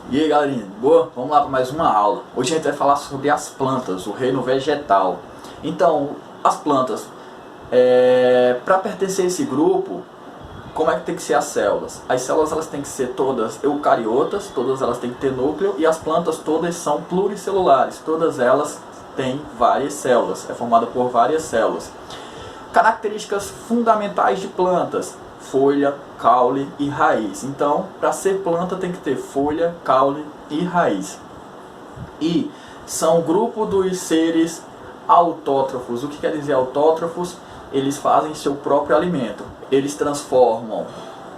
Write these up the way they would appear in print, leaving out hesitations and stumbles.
E aí galerinha, boa? Vamos lá para mais uma aula. Hoje a gente vai falar sobre as plantas, o reino vegetal. Então, as plantas, para pertencer a esse grupo, como é que tem que ser as células? As células elas têm que ser todas eucariotas, todas elas têm que ter núcleo, e as plantas todas são pluricelulares, todas elas têm várias células, é formada por várias células. Características fundamentais de plantas: folha, caule e raiz. Então, para ser planta tem que ter folha, caule e raiz. E são grupo dos seres autótrofos. O que quer dizer autótrofos? Eles fazem seu próprio alimento. Eles transformam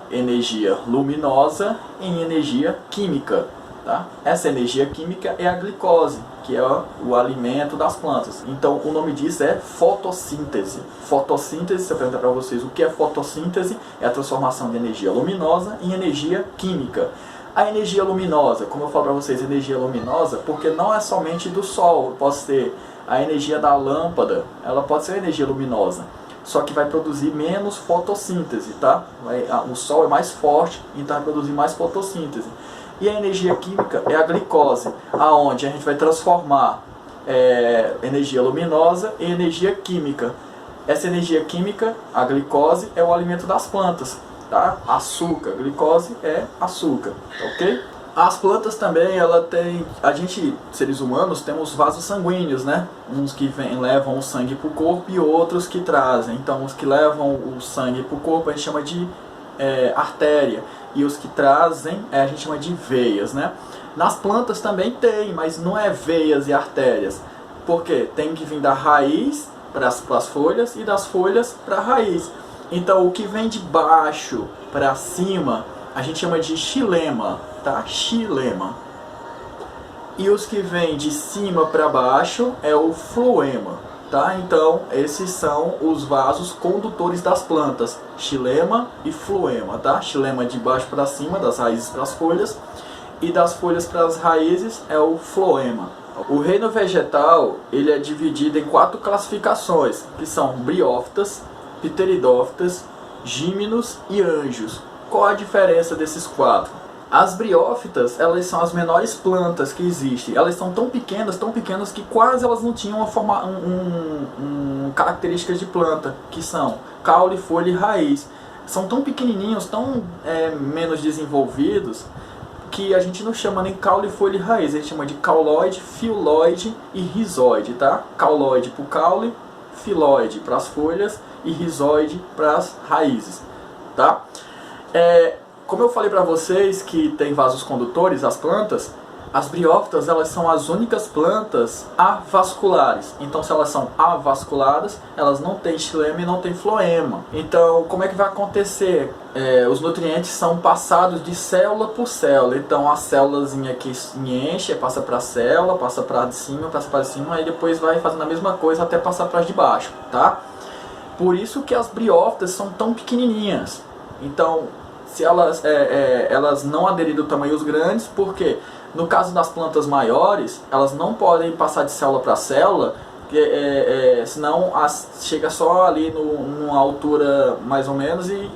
energia luminosa em energia química. Tá? Essa energia química é a glicose, que é o alimento das plantas. Então o nome disso é fotossíntese. Fotossíntese, se eu perguntar para vocês o que é fotossíntese, é a transformação de energia luminosa em energia química. A energia luminosa, como eu falo para vocês, energia luminosa, porque não é somente do sol, pode ser a energia da lâmpada, ela pode ser energia luminosa, só que vai produzir menos fotossíntese, tá? O sol é mais forte, então vai produzir mais fotossíntese. E a energia química é a glicose, aonde a gente vai transformar energia luminosa em energia química. Essa energia química, a glicose, é o alimento das plantas, tá? Açúcar, glicose é açúcar, ok? As plantas também, a gente, seres humanos, temos vasos sanguíneos, né? Uns que levam o sangue para o corpo e outros que trazem. Então, os que levam o sangue para o corpo a gente chama de artéria, e os que trazem a gente chama de veias, né? Nas plantas também tem, mas não é veias e artérias, porque tem que vir da raiz para as folhas e das folhas para a raiz. Então o que vem de baixo para cima a gente chama de xilema, tá? Xilema. E os que vêm de cima para baixo é o floema. Tá? Então, esses são os vasos condutores das plantas, xilema e floema, tá? Xilema de baixo para cima, das raízes para as folhas, e das folhas para as raízes é o floema. O reino vegetal, ele é dividido em 4 classificações, que são briófitas, pteridófitas, gímenos e anjos. Qual a diferença desses 4? As briófitas, elas são as menores plantas que existem. Elas são tão pequenas que quase elas não tinham características de planta, que são caule, folha e raiz. São tão pequenininhos, tão menos desenvolvidos, que a gente não chama nem caule, folha e raiz. A gente chama de cauloide, filoide e rizoide, tá? Cauloide para o caule, filoide para as folhas e rizoide para as raízes, tá? Como eu falei para vocês que tem vasos condutores, as plantas, as briófitas, elas são as únicas plantas avasculares. Então, se elas são avasculadas, elas não têm xilema e não têm floema. Então, como é que vai acontecer? Os nutrientes são passados de célula por célula. Então, a célulazinha que enche, passa para a célula, passa para de cima, passa para de cima, aí depois vai fazendo a mesma coisa até passar para as de baixo, tá? Por isso que as briófitas são tão pequenininhas. Então, se elas não aderirem a tamanhos grandes, porque no caso das plantas maiores, elas não podem passar de célula para célula, senão chega só ali numa altura mais ou menos e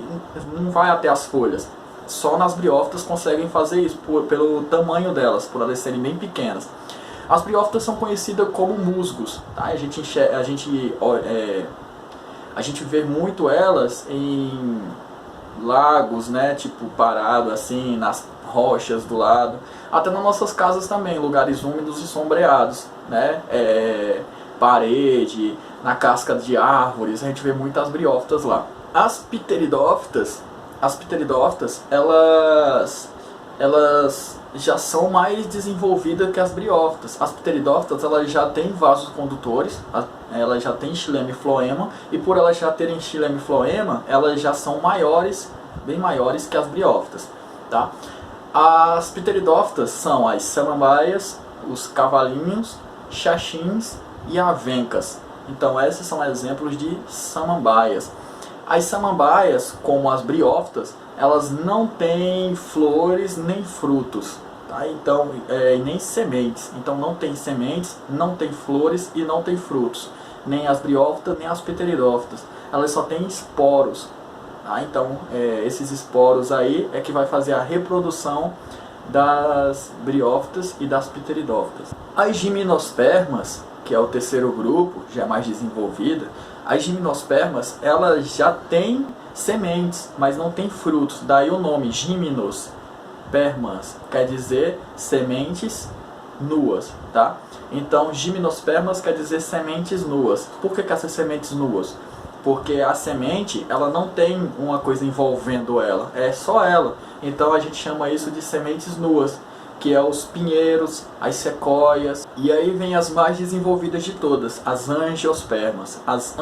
não vai até as folhas. Só nas briófitas conseguem fazer isso, pelo tamanho delas, por elas serem bem pequenas. As briófitas são conhecidas como musgos, tá? A gente vê muito elas em lagos, né, tipo parado assim, nas rochas do lado, até nas nossas casas também, lugares úmidos e sombreados, né, parede, na casca de árvores, a gente vê muitas briófitas lá. As pteridófitas, elas já são mais desenvolvidas que as briófitas. As pteridófitas, elas já têm vasos condutores, elas já têm xilema e floema, e por elas já terem xilema e floema, elas já são maiores, bem maiores que as briófitas, tá? As pteridófitas são as samambaias, os cavalinhos, xaxins e avencas. Então esses são exemplos de samambaias. As samambaias, como as briófitas, elas não têm flores nem frutos, tá? Então, nem sementes. Então não tem sementes, não tem flores e não tem frutos. Nem as briófitas, nem as pteridófitas. Elas só têm esporos. Tá? Então, esses esporos aí é que vai fazer a reprodução das briófitas e das pteridófitas. As gimnospermas, que é o terceiro grupo, já mais desenvolvida, as gimnospermas, elas já têm sementes, mas não têm frutos. Daí o nome gimnospermas, quer dizer sementes nuas, tá? Então, gimnospermas quer dizer sementes nuas. Por que essas sementes nuas? Porque a semente, ela não tem uma coisa envolvendo ela, é só ela. Então a gente chama isso de sementes nuas, que é os pinheiros, as sequoias. E aí vem as mais desenvolvidas de todas, as angiospermas. As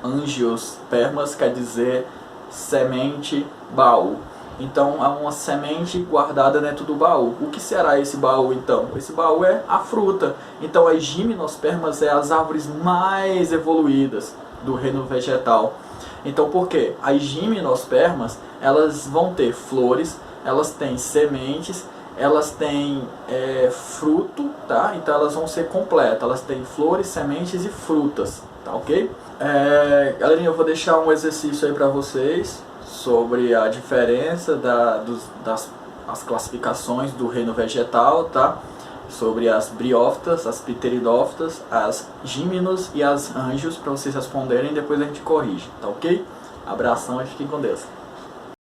angiospermas quer dizer semente baú. Então há uma semente guardada dentro do baú. O que será esse baú então? Esse baú é a fruta. Então as gimnospermas é as árvores mais evoluídas do reino vegetal. Então por quê? As gimnospermas, elas vão ter flores, elas têm sementes, elas têm fruto, tá? Então elas vão ser completas, elas têm flores, sementes e frutas, tá ok? Galerinha, eu vou deixar um exercício aí para vocês sobre a diferença das classificações do reino vegetal, tá? Sobre as briófitas, as pteridófitas, as gíminos e as angios, para vocês responderem e depois a gente corrige, tá ok? Abração e fiquem com Deus.